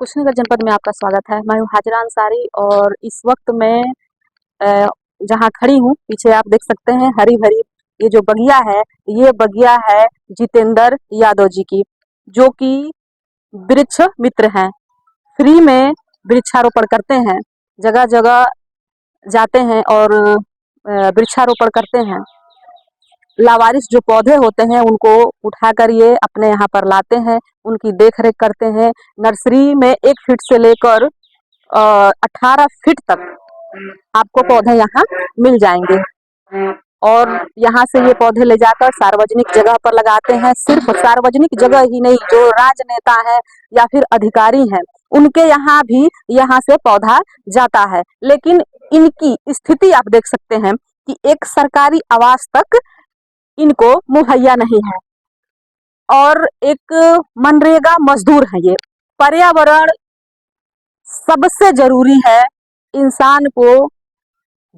कुशीनगर जनपद में आपका स्वागत है। मैं हूँ हाजिरा अंसारी और इस वक्त मैं अ, जहाँ खड़ी हूँ पीछे आप देख सकते हैं हरी भरी ये जो बगिया है, ये बगिया है जितेंद्र यादव जी की, जो कि वृक्ष मित्र हैं। फ्री में वृक्षारोपण करते हैं, जगह जगह जाते हैं और वृक्षारोपण करते हैं। लावारिस जो पौधे होते हैं उनको उठाकर ये अपने यहाँ पर लाते हैं, उनकी देख रेख करते हैं। नर्सरी में 1 फीट से लेकर 18 फीट तक आपको पौधे यहाँ मिल जाएंगे और यहाँ से ये पौधे ले जाकर सार्वजनिक जगह पर लगाते हैं। सिर्फ सार्वजनिक जगह ही नहीं, जो राजनेता है या फिर अधिकारी हैं उनके यहाँ भी यहाँ से पौधा जाता है। लेकिन इनकी स्थिति आप देख सकते हैं कि एक सरकारी आवास तक इनको मुहैया नहीं है और एक मनरेगा मजदूर है ये। पर्यावरण सबसे जरूरी है, इंसान को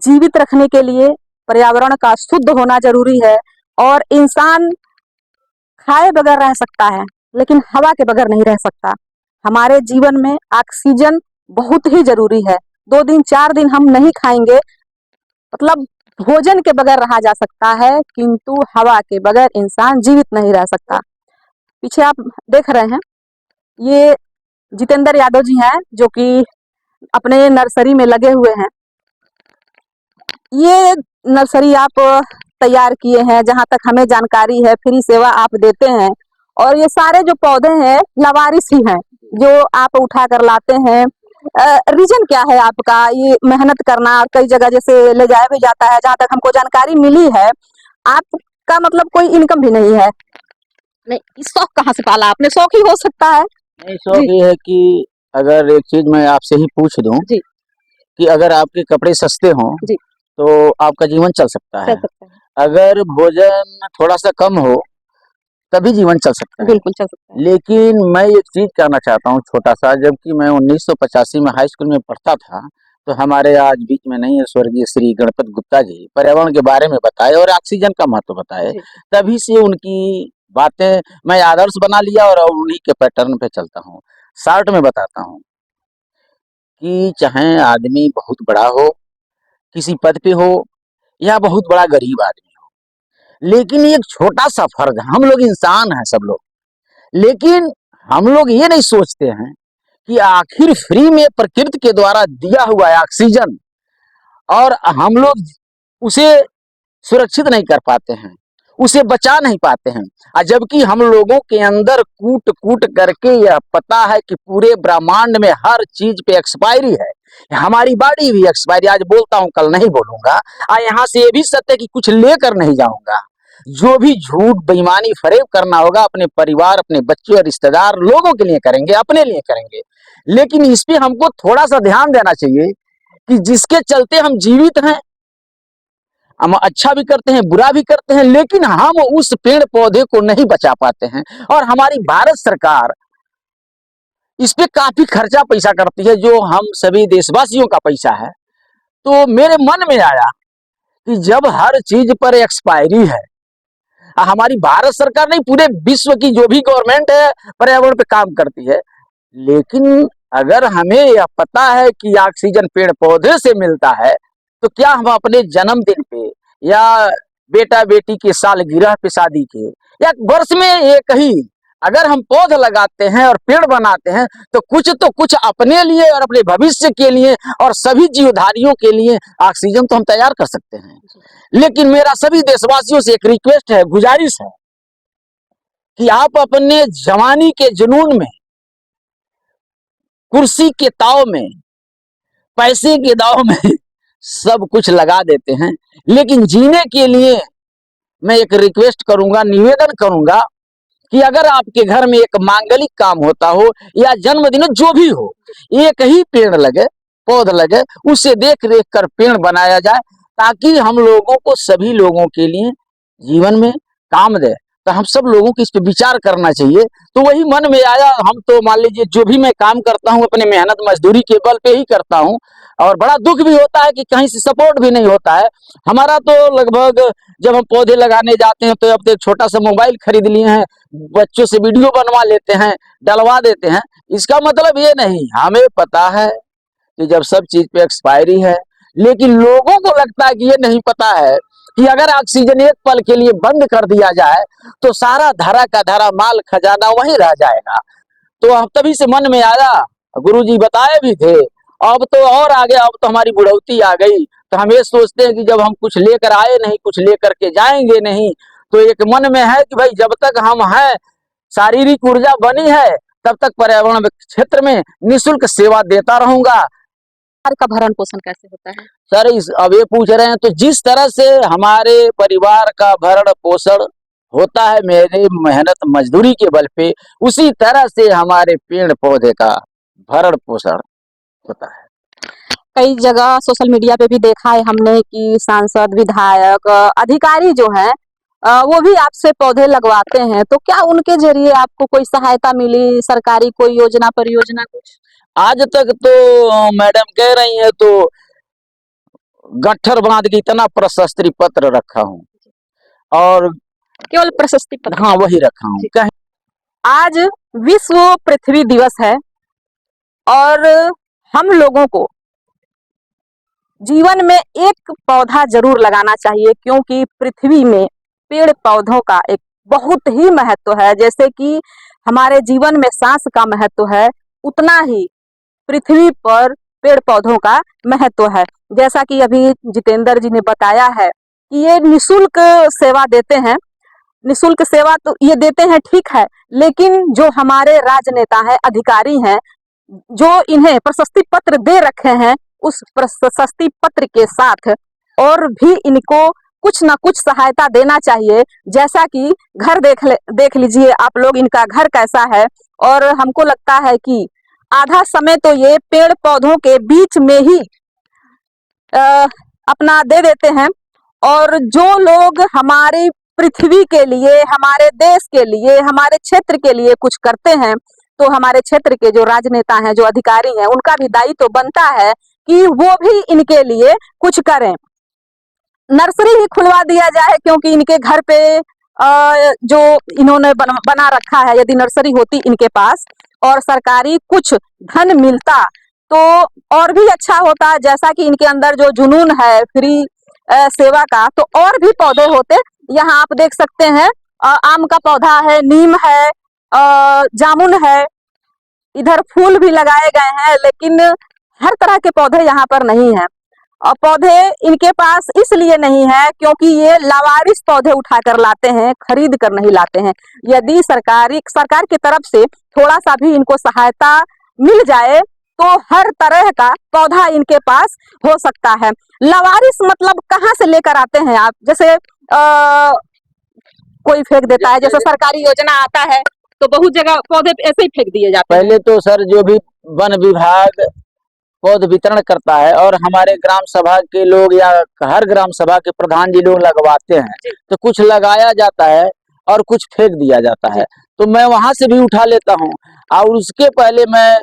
जीवित रखने के लिए पर्यावरण का शुद्ध होना जरूरी है और इंसान खाए बगैर रह सकता है लेकिन हवा के बगैर नहीं रह सकता। हमारे जीवन में ऑक्सीजन बहुत ही जरूरी है। 2 दिन 4 दिन हम नहीं खाएंगे, मतलब भोजन के बगैर रहा जा सकता है, किंतु हवा के बगैर इंसान जीवित नहीं रह सकता। पीछे आप देख रहे हैं ये जितेंद्र यादव जी हैं, जो कि अपने नर्सरी में लगे हुए हैं। ये नर्सरी आप तैयार किए हैं, जहां तक हमें जानकारी है फ्री सेवा आप देते हैं और ये सारे जो पौधे हैं लवारिस ही हैं जो आप उठा कर लाते हैं। रीजन क्या है आपका ये मेहनत करना? कई जगह जैसे ले जाया भी जाता है, जहां तक हमको जानकारी मिली है आपका मतलब कोई इनकम भी नहीं है। नहीं, इस शौक कहाँ से पाला आपने? शौक ही हो सकता है। नहीं, शौक ये है कि अगर एक चीज मैं आपसे ही पूछ दूं जी। कि अगर आपके कपड़े सस्ते हों जी। तो आपका जीवन चल सकता है। चल सकता है। अगर भोजन थोड़ा सा कम हो तभी जीवन चल सकता है। बिल्कुल चल सकता है। लेकिन मैं एक चीज कहना चाहता हूँ छोटा सा, जबकि मैं 1985 में हाई स्कूल में पढ़ता था तो हमारे आज बीच में नहीं है स्वर्गीय श्री गणपत गुप्ता जी पर्यावरण के बारे में बताए और ऑक्सीजन का महत्व बताए। तभी से उनकी बातें मैं आदर्श बना लिया और उन्हीं के पैटर्न पे चलता हूँ। शॉर्ट में बताता हूँ कि चाहे आदमी बहुत बड़ा हो, किसी पद पे हो या बहुत बड़ा गरीब आदमी हो, लेकिन एक छोटा सा फर्क है, हम लोग इंसान हैं सब लोग, लेकिन हम लोग ये नहीं सोचते हैं कि आखिर फ्री में प्रकृति के द्वारा दिया हुआ है ऑक्सीजन और हम लोग उसे सुरक्षित नहीं कर पाते हैं, उसे बचा नहीं पाते हैं। जबकि हम लोगों के अंदर कूट कूट करके यह पता है कि पूरे ब्रह्मांड में हर चीज पे एक्सपायरी है। हमारी बॉडी भी एक्सपायरी, आज बोलता हूं कल नहीं बोलूंगा। यहाँ से ये भी सत्य कि कुछ लेकर नहीं जाऊंगा। जो भी झूठ बेईमानी फरेब करना होगा अपने परिवार, अपने बच्चे और रिश्तेदार लोगों के लिए करेंगे, अपने लिए करेंगे। लेकिन इस पे हमको थोड़ा सा ध्यान देना चाहिए कि जिसके चलते हम जीवित हैं, हम अच्छा भी करते हैं बुरा भी करते हैं, लेकिन हम उस पेड़ पौधे को नहीं बचा पाते हैं। और हमारी भारत सरकार इस पे काफी खर्चा पैसा करती है, जो हम सभी देशवासियों का पैसा है। तो मेरे मन में आया कि जब हर चीज पर एक्सपायरी है, हमारी भारत सरकार नहीं पूरे विश्व की जो भी गवर्नमेंट है पर्यावरण पे काम करती है, लेकिन अगर हमें यह पता है कि ऑक्सीजन पेड़ पौधे से मिलता है, तो क्या हम अपने जन्मदिन पे या बेटा बेटी के सालगिरह पे, शादी के या वर्ष में एक ही अगर हम पौध लगाते हैं और पेड़ बनाते हैं तो कुछ अपने लिए और अपने भविष्य के लिए और सभी जीवधारियों के लिए ऑक्सीजन तो हम तैयार कर सकते हैं। लेकिन मेरा सभी देशवासियों से एक रिक्वेस्ट है, गुजारिश है कि आप अपने जवानी के जुनून में, कुर्सी के ताव में, पैसे के दाव में सब कुछ लगा देते हैं, लेकिन जीने के लिए मैं एक रिक्वेस्ट करूंगा, निवेदन करूंगा कि अगर आपके घर में एक मांगलिक काम होता हो या जन्मदिन जो भी हो, एक ही पेड़ लगे, पौध लगे, उसे देख रेख कर पेड़ बनाया जाए ताकि हम लोगों को, सभी लोगों के लिए जीवन में काम दे। तो हम सब लोगों को इस पे विचार करना चाहिए। तो वही मन में आया। हम तो मान लीजिए जो भी मैं काम करता हूँ अपने मेहनत मजदूरी के बल पे ही करता हूँ, और बड़ा दुख भी होता है कि कहीं से सपोर्ट भी नहीं होता है। हमारा तो लगभग जब हम पौधे लगाने जाते हैं तो अब तो एक छोटा सा मोबाइल खरीद लिए हैं, बच्चों से वीडियो बनवा लेते हैं, डलवा देते हैं। इसका मतलब ये नहीं, हमें पता है कि जब सब चीज पे एक्सपायरी है, लेकिन लोगों को लगता है कि ये नहीं पता है कि अगर ऑक्सीजन एक पल के लिए बंद कर दिया जाए तो सारा धरा का धरा माल खजाना वहीं रह जाएगा। तो अब तभी से मन में आया, गुरुजी बताए भी थे, अब तो और आगे, अब तो हमारी बुढ़ौती आ गई, तो हम ये सोचते हैं कि जब हम कुछ लेकर आए नहीं, कुछ लेकर के जाएंगे नहीं, तो एक मन में है कि भाई जब तक हम हैं, शारीरिक ऊर्जा बनी है, तब तक पर्यावरण क्षेत्र में निःशुल्क सेवा देता रहूंगा। परिवार का भरण पोषण कैसे होता है? सर अब ये पूछ रहे हैं, तो जिस तरह से हमारे परिवार का भरण पोषण होता है मेरे मेहनत मजदूरी के बल पे, उसी तरह से हमारे पेड़ पौधे का भरण पोषण होता है। कई जगह सोशल मीडिया पे भी देखा है हमने कि सांसद, विधायक, अधिकारी जो हैं वो भी आपसे पौधे लगवाते हैं, तो क्या उनके जरिए आपको कोई सहायता मिली, सरकारी कोई योजना परियोजना कुछ? आज तक तो मैडम कह रही है तो गट्ठर बांध के इतना प्रशस्ति पत्र रखा हूँ, और केवल प्रशस्ति पत्र? हाँ, वही रखा हूँ। कहीं आज विश्व पृथ्वी दिवस है और हम लोगों को जीवन में एक पौधा जरूर लगाना चाहिए, क्योंकि पृथ्वी में पेड़ पौधों का एक बहुत ही महत्व है। जैसे कि हमारे जीवन में सांस का महत्व है, उतना ही पृथ्वी पर पेड़ पौधों का महत्व है। जैसा कि अभी जितेंद्र जी ने बताया है कि ये निःशुल्क सेवा देते हैं। निःशुल्क सेवा तो ये देते हैं, ठीक है, लेकिन जो हमारे राजनेता हैं, अधिकारी हैं, जो इन्हें प्रशस्ति पत्र दे रखे हैं, उस प्रशस्ति पत्र के साथ और भी इनको कुछ ना कुछ सहायता देना चाहिए। जैसा कि घर देख लीजिए आप लोग, इनका घर कैसा है, और हमको लगता है कि आधा समय तो ये पेड़ पौधों के बीच में ही अपना दे देते हैं। और जो लोग हमारी पृथ्वी के लिए, हमारे देश के लिए, हमारे क्षेत्र के लिए कुछ करते हैं, तो हमारे क्षेत्र के जो राजनेता हैं, जो अधिकारी हैं, उनका भी दायित्व तो बनता है कि वो भी इनके लिए कुछ करें। नर्सरी ही खुलवा दिया जाए, क्योंकि इनके घर पे जो इन्होंने बना रखा है, यदि नर्सरी होती इनके पास और सरकारी कुछ धन मिलता तो और भी अच्छा होता। जैसा कि इनके अंदर जो जुनून है फ्री सेवा का, तो और भी पौधे होते। यहाँ आप देख सकते हैं आम का पौधा है, नीम है, जामुन है, इधर फूल भी लगाए गए हैं, लेकिन हर तरह के पौधे यहाँ पर नहीं है। और पौधे इनके पास इसलिए नहीं है क्योंकि ये लावारिस पौधे उठाकर लाते हैं, खरीद कर नहीं लाते हैं। यदि सरकार की तरफ से थोड़ा सा भी इनको सहायता मिल जाए तो हर तरह का पौधा इनके पास हो सकता है। लावारिस मतलब कहाँ से लेकर आते हैं आप? जैसे कोई फेंक देता है, जैसे सरकारी योजना आता है तो बहुत जगह पौधे ऐसे ही फेंक दिए जाते हैं। पहले तो सर जो भी वन विभाग पौध वितरण करता है और हमारे ग्राम सभा के लोग या हर ग्राम सभा के प्रधान जी लोग लगवाते हैं, तो कुछ लगाया जाता है और कुछ फेंक दिया जाता है। तो मैं वहां से भी उठा लेता हूँ, और उसके पहले मैं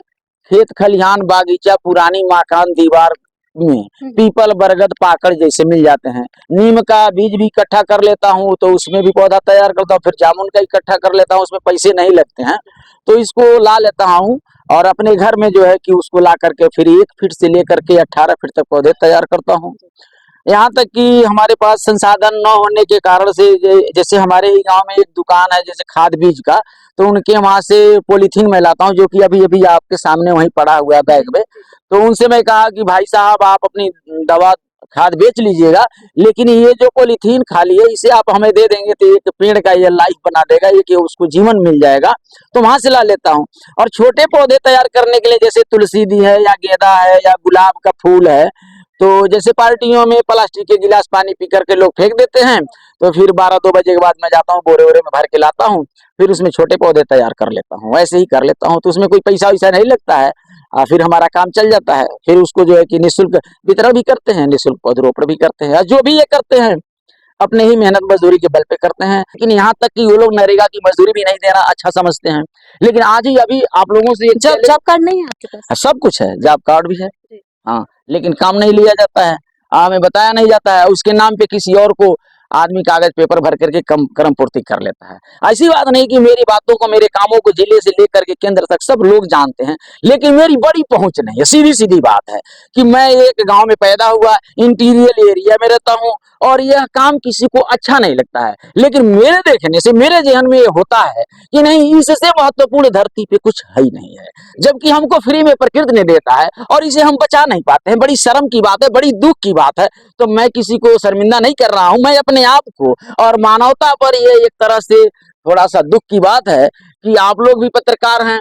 खेत खलिहान बागीचा पुरानी मकान दीवार में पीपल बरगद पाकड़ जैसे मिल जाते हैं, नीम का बीज भी इकट्ठा कर लेता हूँ, तो उसमें भी पौधा तैयार करता हूँ। फिर जामुन का इकट्ठा कर लेता हूँ, उसमें पैसे नहीं लगते हैं, तो इसको ला लेता हूँ और अपने घर में जो है कि उसको ला करके फिर 1 फीट से लेकर के 18 फीट तक पौधे तैयार करता हूँ। यहाँ तक कि हमारे पास संसाधन न होने के कारण से जैसे हमारे ही गांव में एक दुकान है जैसे खाद बीज का, तो उनके वहां से पॉलीथीन मैं लाता हूँ, जो कि अभी अभी आपके सामने वहीं पड़ा हुआ है बैग में। तो उनसे मैं कहा कि भाई साहब आप अपनी दवा खाद बेच लीजिएगा, लेकिन ये जो पॉलीथीन खाली है इसे आप हमें दे देंगे तो एक पेड़ का ये लाइफ बना देगा, ये कि उसको जीवन मिल जाएगा। तो वहां से ला लेता हूँ। और छोटे पौधे तैयार करने के लिए जैसे तुलसी दी है या गेंदा है या गुलाब का फूल है, तो जैसे पार्टियों में प्लास्टिक के गिलास पानी पी करके लोग फेंक देते हैं, तो फिर 12-2 बजे के बाद मैं जाता हूँ, बोरे में भर के लाता हूँ, फिर उसमें छोटे पौधे तैयार कर लेता हूँ। ऐसे ही कर लेता हूँ, तो उसमें कोई पैसा वैसा नहीं लगता है, फिर हमारा काम चल जाता है। फिर उसको जो है कि निःशुल्क वितरण भी करते हैं, निःशुल्क पौधरोपण भी करते हैं, जो भी ये करते हैं अपने ही मेहनत मजदूरी के बल पे करते हैं। लेकिन यहाँ तक कि वो लोग नरेगा की मजदूरी भी नहीं देना अच्छा समझते हैं। लेकिन आज ही अभी आप लोगों से जॉब कार्ड नहीं है आपके पास? सब कुछ है, जॉब कार्ड भी है। हाँ, लेकिन काम नहीं लिया जाता है, हमें बताया नहीं जाता है, उसके नाम पे किसी और को आदमी कागज पेपर भर करके कम कर्म पूर्ति कर लेता है। ऐसी बात नहीं कि मेरी बातों को, मेरे कामों को जिले से लेकर के केंद्र तक सब लोग जानते हैं, लेकिन मेरी बड़ी पहुंच नहीं है। सीधी सीधी बात है कि मैं एक गांव में पैदा हुआ, इंटीरियर एरिया में रहता हूं, और यह काम किसी को अच्छा नहीं लगता है, लेकिन मेरे देखने से मेरे जहन में ये होता है कि नहीं, इससे महत्वपूर्ण धरती पे कुछ है ही नहीं है, जबकि हमको फ्री में प्रकृति ने देता है और इसे हम बचा नहीं पाते हैं। बड़ी शर्म की बात है, बड़ी दुख की बात है। तो मैं किसी को शर्मिंदा नहीं कर रहा हूं, मैं अपने आप को और मानवता पर ये एक तरह से थोड़ा सा दुख की बात है कि आप लोग भी पत्रकार हैं,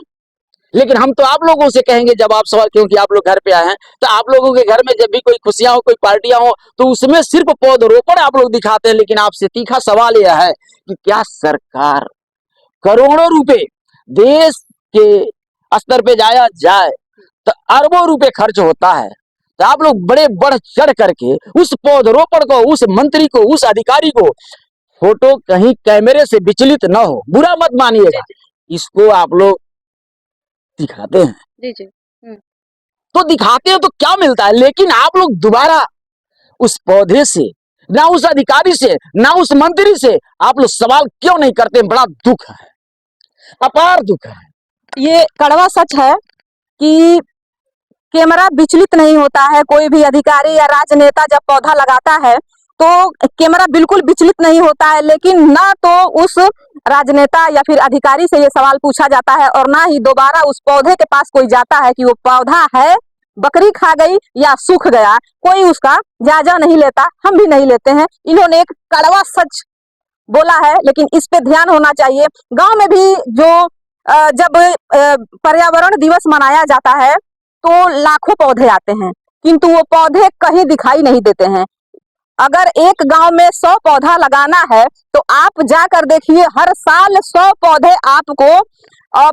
लेकिन हम तो आप लोगों से कहेंगे जब आप सवाल, क्योंकि आप लोग घर पे आए हैं, तो आप लोगों के घर में जब भी कोई खुशियां हो, कोई पार्टियां हो, तो उसमें सिर्फ पौधरोपण आप लोग दिखाते हैं। लेकिन आपसे तीखा सवाल यह है कि क्या सरकार करोड़ों रुपए देश के स्तर पे जाया जाए तो अरबों रुपए खर्च होता है, तो आप लोग बड़े बढ़ चढ़ करके उस पौधरोपण को, उस मंत्री को, उस अधिकारी को, फोटो कहीं कैमरे से विचलित न हो, बुरा मत मानिएगा, इसको आप लोग दिखाते हैं। जी जी। तो दिखाते हैं तो क्या मिलता है, लेकिन आप लोग दोबारा उस पौधे से, ना उस अधिकारी से, ना उस मंत्री से आप लोग सवाल क्यों नहीं करते? बड़ा दुख है, अपार दुख है। ये कड़वा सच है कि कैमरा विचलित नहीं होता है। कोई भी अधिकारी या राजनेता जब पौधा लगाता है तो कैमरा बिल्कुल विचलित नहीं होता है, लेकिन ना तो उस राजनेता या फिर अधिकारी से ये सवाल पूछा जाता है और ना ही दोबारा उस पौधे के पास कोई जाता है कि वो पौधा है, बकरी खा गई या सूख गया, कोई उसका जायजा नहीं लेता, हम भी नहीं लेते हैं। इन्होंने एक कड़वा सच बोला है, लेकिन इस पे ध्यान होना चाहिए। गांव में भी जो जब पर्यावरण दिवस मनाया जाता है तो लाखों पौधे आते हैं, किंतु वो पौधे कहीं दिखाई नहीं देते हैं। अगर एक गांव में 100 पौधा लगाना है तो आप जाकर देखिए, हर साल 100 पौधे आपको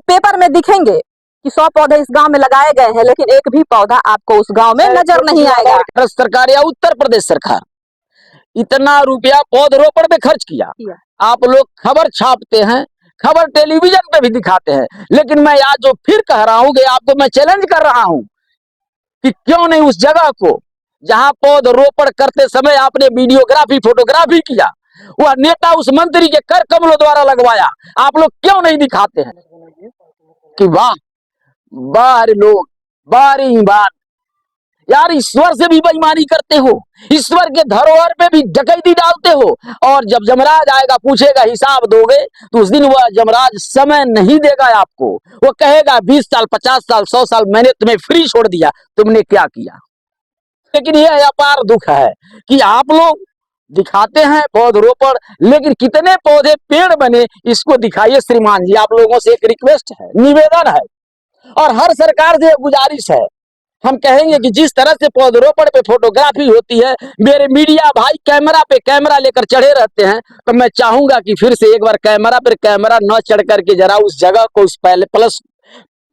पेपर में दिखेंगे कि 100 पौधे इस गांव में लगाए गए हैं, लेकिन एक भी पौधा आपको उस गांव में नजर नहीं आएगा। भारत सरकार या उत्तर प्रदेश सरकार इतना रुपया पौधरोपण पे खर्च किया, आप लोग खबर छापते हैं, खबर टेलीविजन पे भी दिखाते हैं, लेकिन मैं आज जो फिर कह रहा हूं कि आपको मैं चैलेंज कर रहा हूं कि क्यों नहीं उस जगह को जहां पौधरोपण करते समय आपने वीडियोग्राफी, फोटोग्राफी किया, वह नेता उस मंत्री के कर कमलों द्वारा लगवाया, आप लोग क्यों नहीं दिखाते हैं कि वाह वाह लोग, वाह ईमान, यार ईश्वर से भी बेईमानी करते हो, ईश्वर के धरोहर पे भी डकैती डालते हो, और जब जमराज आएगा पूछेगा हिसाब दोगे, तो उस दिन वह जमराज समय नहीं देगा आपको, वो कहेगा 20 साल, 50 साल, 100 साल मैंने तुम्हें फ्री छोड़ दिया, तुमने क्या किया। लेकिन यह अपार दुख है कि आप लोग दिखाते हैं पौधरोपण, लेकिन कितने पौधे पेड़ बने इसको दिखाइए। श्रीमान जी, आप लोगों से एक रिक्वेस्ट है, निवेदन है, और हर सरकार से गुजारिश है, हम कहेंगे कि जिस तरह से पौधरोपण पे फोटोग्राफी होती है, मेरे मीडिया भाई कैमरा पे कैमरा लेकर चढ़े रहते हैं, तो मैं चाहूंगा कि फिर से एक बार कैमरा पर कैमरा न चढ़ करके जरा उस जगह को, उस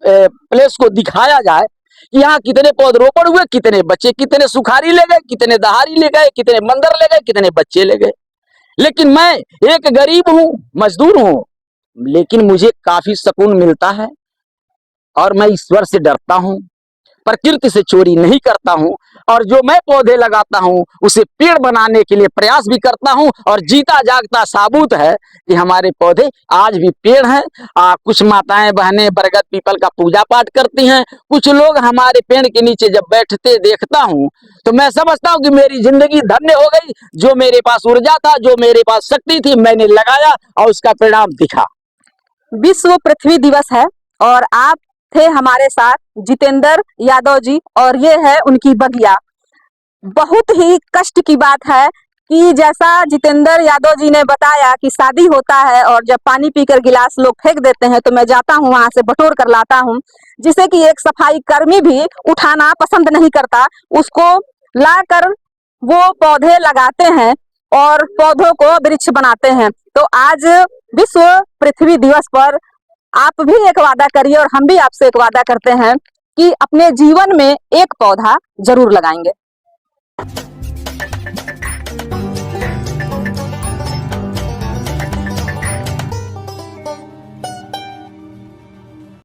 प्लेस को दिखाया जाए कि यहाँ कितने पौधरोपण हुए, कितने बच्चे, कितने सुखारी ले गए, कितने दहारी ले गए, कितने मंदर ले गए, कितने बच्चे ले गए। लेकिन मैं एक गरीब हूं, मजदूर हूं, लेकिन मुझे काफी सुकून मिलता है, और मैं ईश्वर से डरता हूं, प्रकृति से चोरी नहीं करता हूं, और जो मैं पौधे लगाता हूं उसे पेड़ बनाने के लिए प्रयास भी करता हूं, और जीता जागता साबूत है कि हमारे पौधे आज भी पेड़ हैं। कुछ माताएं बहनें बरगद पीपल का पूजा पाठ करती हैं, कुछ लोग हमारे पेड़ के नीचे जब बैठते देखता हूं तो मैं समझता हूं कि मेरी जिंदगी धन्य हो गई। जो मेरे पास ऊर्जा था, जो मेरे पास शक्ति थी, मैंने लगाया और उसका परिणाम दिखा। विश्व पृथ्वी दिवस है और आप थे हमारे साथ जितेंद्र यादव जी, और ये है उनकी बगिया। बहुत ही कष्ट की बात है कि जैसा जितेंद्र यादव जी ने बताया कि शादी होता है और जब पानी पीकर गिलास लोग फेंक देते हैं तो मैं जाता हूँ वहां से बटोर कर लाता हूँ, जिसे कि एक सफाई कर्मी भी उठाना पसंद नहीं करता। उसको लाकर वो पौधे लगाते हैं और पौधों को वृक्ष बनाते हैं। तो आज विश्व पृथ्वी दिवस पर आप भी एक वादा करिए और हम भी आपसे एक वादा करते हैं कि अपने जीवन में एक पौधा जरूर लगाएंगे।